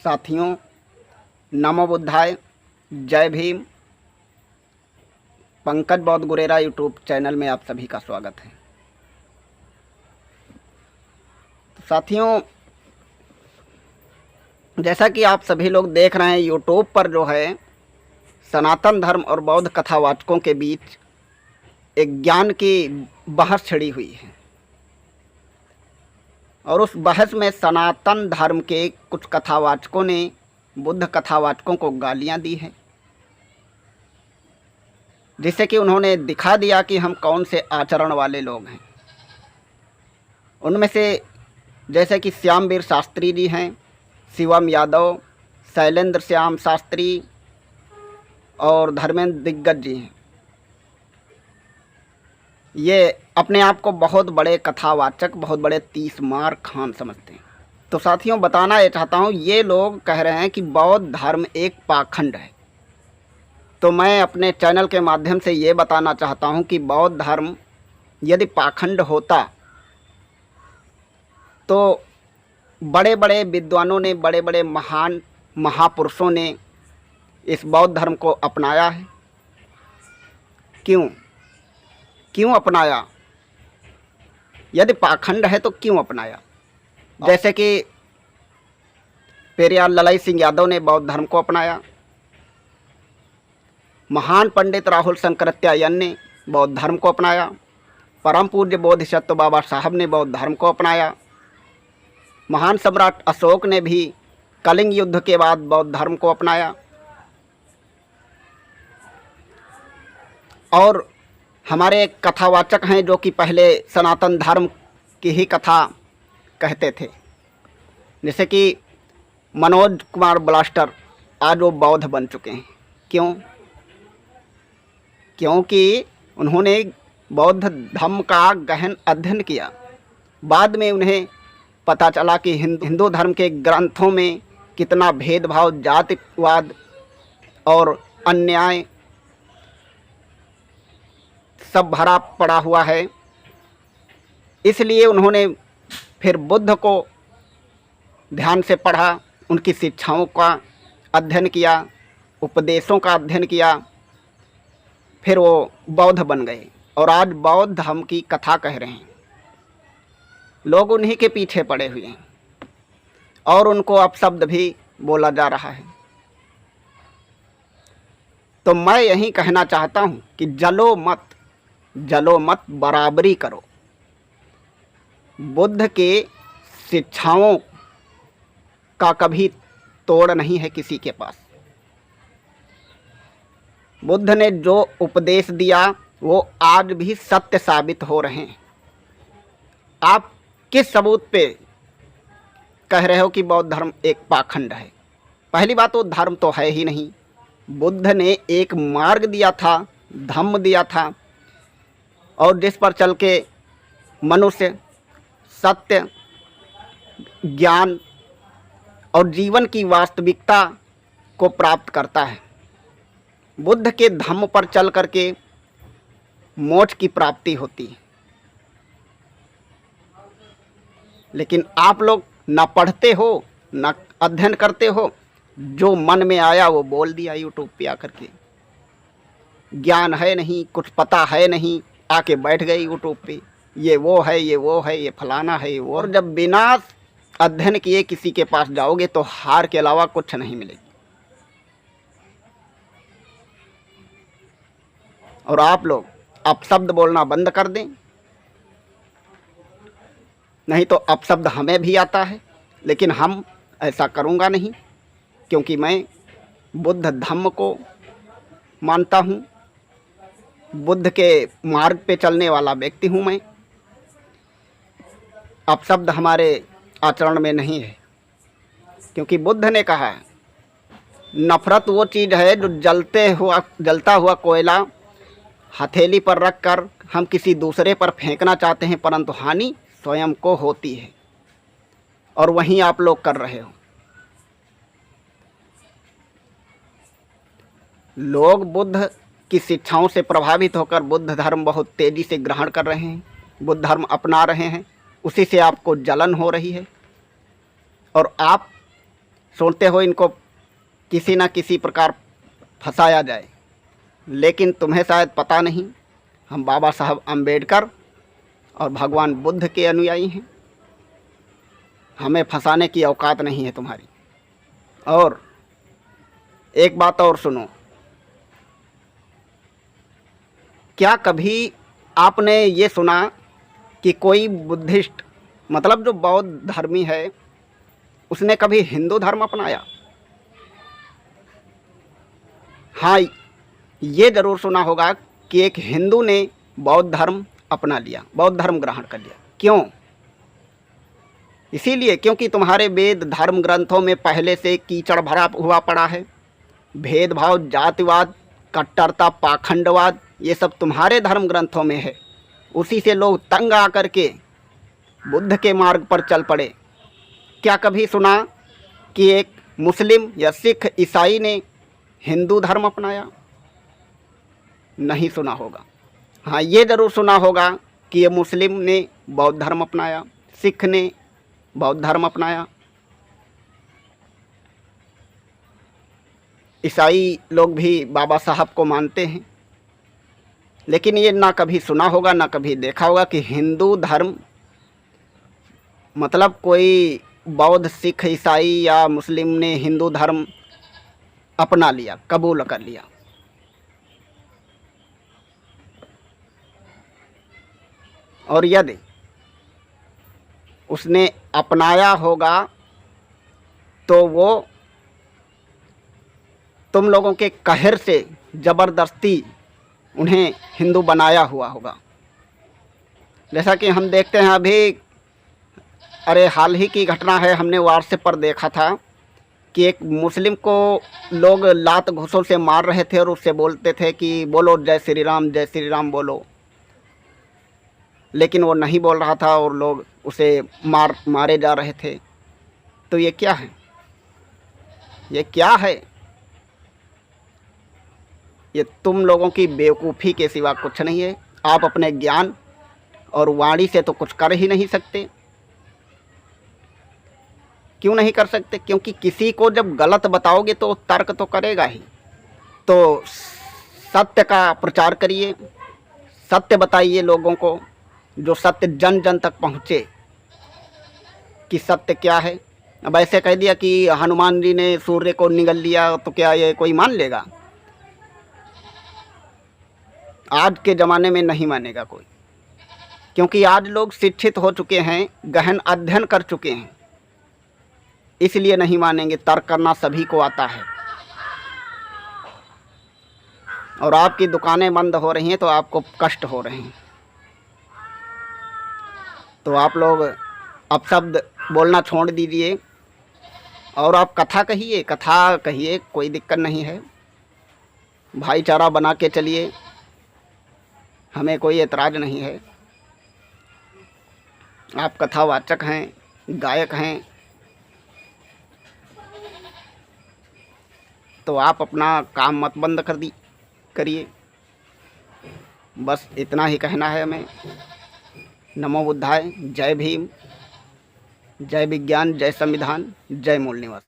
साथियों, नमो बुद्धाय, जय भीम। पंकज बौद्ध गुरेरा यूट्यूब चैनल में आप सभी का स्वागत है। साथियों, जैसा कि आप सभी लोग देख रहे हैं, यूट्यूब पर जो है सनातन धर्म और बौद्ध कथावाचकों के बीच एक ज्ञान की बहस छिड़ी हुई है और उस बहस में सनातन धर्म के कुछ कथावाचकों ने बुद्ध कथावाचकों को गालियां दी हैं, जिससे कि उन्होंने दिखा दिया कि हम कौन से आचरण वाले लोग हैं। उनमें से जैसे कि श्यामवीर शास्त्री जी हैं, शिवम यादव, शैलेंद्र श्याम शास्त्री और धर्मेंद्र दिग्गज जी हैं। ये अपने आप को बहुत बड़े कथावाचक, बहुत बड़े 30 मार खान समझते हैं। तो साथियों, बताना ये चाहता हूँ, ये लोग कह रहे हैं कि बौद्ध धर्म एक पाखंड है। तो मैं अपने चैनल के माध्यम से ये बताना चाहता हूँ कि बौद्ध धर्म यदि पाखंड होता तो बड़े बड़े विद्वानों ने, बड़े बड़े महान महापुरुषों ने इस बौद्ध धर्म को अपनाया है। क्यों अपनाया? यदि पाखंड है तो क्यों अपनाया? जैसे कि पेरियार ललाई सिंह यादव ने बौद्ध धर्म को अपनाया, महान पंडित राहुल शंकराचार्य ने बौद्ध धर्म को अपनाया, परम पूज्य बोधिसत्व बाबा साहब ने बौद्ध धर्म को अपनाया, महान सम्राट अशोक ने भी कलिंग युद्ध के बाद बौद्ध धर्म को अपनाया। और हमारे एक कथावाचक हैं जो कि पहले सनातन धर्म की ही कथा कहते थे, जैसे कि मनोज कुमार ब्लास्टर, आज वो बौद्ध बन चुके हैं। क्योंकि उन्होंने बौद्ध धर्म का गहन अध्ययन किया। बाद में उन्हें पता चला कि हिंदू धर्म के ग्रंथों में कितना भेदभाव, जातिवाद और अन्याय सब भरा पड़ा हुआ है। इसलिए उन्होंने फिर बुद्ध को ध्यान से पढ़ा, उनकी शिक्षाओं का अध्ययन किया, उपदेशों का अध्ययन किया, फिर वो बौद्ध बन गए और आज बौद्ध धर्म की कथा कह रहे हैं। लोग उन्हीं के पीछे पड़े हुए हैं और उनको अपशब्द भी बोला जा रहा है। तो मैं यही कहना चाहता हूँ कि जलो मत, बराबरी करो। बुद्ध के शिक्षाओं का कभी तोड़ नहीं है किसी के पास। बुद्ध ने जो उपदेश दिया वो आज भी सत्य साबित हो रहे हैं। आप किस सबूत पे कह रहे हो कि बौद्ध धर्म एक पाखंड है? पहली बात, वो धर्म तो है ही नहीं। बुद्ध ने एक मार्ग दिया था, धम्म दिया था, और जिस पर चल के मनुष्य सत्य, ज्ञान और जीवन की वास्तविकता को प्राप्त करता है। बुद्ध के धम्म पर चल करके मोक्ष की प्राप्ति होती है। लेकिन आप लोग ना पढ़ते हो, ना अध्ययन करते हो, जो मन में आया वो बोल दिया यूट्यूब पे आकर के। ज्ञान है नहीं, कुछ पता है नहीं, आके बैठ गए यूट्यूब पे, ये वो है, ये वो है, ये फलाना है, ये वो। और जब बिना अध्ययन किए किसी के पास जाओगे तो हार के अलावा कुछ नहीं मिलेगी। और आप लोग अपशब्द बोलना बंद कर दें, नहीं तो अपशब्द हमें भी आता है, लेकिन हम ऐसा करूँगा नहीं, क्योंकि मैं बुद्ध धम्म को मानता हूँ, बुद्ध के मार्ग पे चलने वाला व्यक्ति हूँ मैं। अपशब्द हमारे आचरण में नहीं है, क्योंकि बुद्ध ने कहा है, नफ़रत वो चीज़ है जो जलता हुआ कोयला हथेली पर रख कर हम किसी दूसरे पर फेंकना चाहते हैं, परंतु हानि स्वयं को होती है, और वहीं आप लोग कर रहे हो। लोग बुद्ध की शिक्षाओं से प्रभावित होकर बुद्ध धर्म बहुत तेज़ी से ग्रहण कर रहे हैं, बुद्ध धर्म अपना रहे हैं, उसी से आपको जलन हो रही है। और आप सोचते हो इनको किसी न किसी प्रकार फंसाया जाए, लेकिन तुम्हें शायद पता नहीं, हम बाबा साहब अम्बेडकर और भगवान बुद्ध के अनुयायी हैं। हमें फंसाने की औकात नहीं है तुम्हारी। और एक बात और सुनो, क्या कभी आपने ये सुना कि कोई बुद्धिस्ट, मतलब जो बौद्ध धर्मी है, उसने कभी हिंदू धर्म अपनाया? हाँ, ये ज़रूर सुना होगा कि एक हिंदू ने बौद्ध धर्म अपना लिया, बौद्ध धर्म ग्रहण कर लिया। क्यों? इसीलिए क्योंकि तुम्हारे वेद धर्म ग्रंथों में पहले से कीचड़ भरा हुआ पड़ा है। भेदभाव, जातिवाद, कट्टरता, पाखंडवाद, ये सब तुम्हारे धर्म ग्रंथों में है। उसी से लोग तंग आकर के बुद्ध के मार्ग पर चल पड़े। क्या कभी सुना कि एक मुस्लिम या सिख, ईसाई ने हिंदू धर्म अपनाया? नहीं सुना होगा। हाँ, ये ज़रूर सुना होगा कि ये मुस्लिम ने बौद्ध धर्म अपनाया, सिख ने बौद्ध धर्म अपनाया, ईसाई लोग भी बाबा साहब को मानते हैं। लेकिन ये ना कभी सुना होगा, ना कभी देखा होगा कि हिंदू धर्म मतलब कोई बौद्ध, सिख, ईसाई या मुस्लिम ने हिंदू धर्म अपना लिया, कबूल कर लिया। और यदि उसने अपनाया होगा तो वो तुम लोगों के कहर से ज़बरदस्ती उन्हें हिंदू बनाया हुआ होगा। जैसा कि हम देखते हैं अभी, अरे हाल ही की घटना है, हमने व्हाट्सएप पर देखा था कि एक मुस्लिम को लोग लात घूंसों से मार रहे थे और उससे बोलते थे कि बोलो जय श्री राम, जय श्री राम बोलो। लेकिन वो नहीं बोल रहा था और लोग उसे मारे जा रहे थे। तो ये क्या है? ये क्या है? ये तुम लोगों की बेवकूफ़ी के सिवा कुछ नहीं है। आप अपने ज्ञान और वाणी से तो कुछ कर ही नहीं सकते। क्यों नहीं कर सकते? क्योंकि किसी को जब गलत बताओगे तो तर्क तो करेगा ही। तो सत्य का प्रचार करिए, सत्य बताइए लोगों को, जो सत्य जन जन तक पहुँचे कि सत्य क्या है। अब ऐसे कह दिया कि हनुमान जी ने सूर्य को निगल लिया, तो क्या ये कोई मान लेगा? आज के ज़माने में नहीं मानेगा कोई, क्योंकि आज लोग शिक्षित हो चुके हैं, गहन अध्ययन कर चुके हैं, इसलिए नहीं मानेंगे। तर्क करना सभी को आता है। और आपकी दुकानें बंद हो रही हैं तो आपको कष्ट हो रहे हैं। तो आप लोग अपशब्द बोलना छोड़ दीजिए और आप कथा कहिए, कोई दिक्कत नहीं है। भाईचारा बना के चलिए, हमें कोई एतराज़ नहीं है। आप कथावाचक हैं, गायक हैं, तो आप अपना काम मत बंद करिए। बस इतना ही कहना है हमें। नमो बुद्धाय, जय भीम, जय विज्ञान, जय संविधान, जय मूल निवास।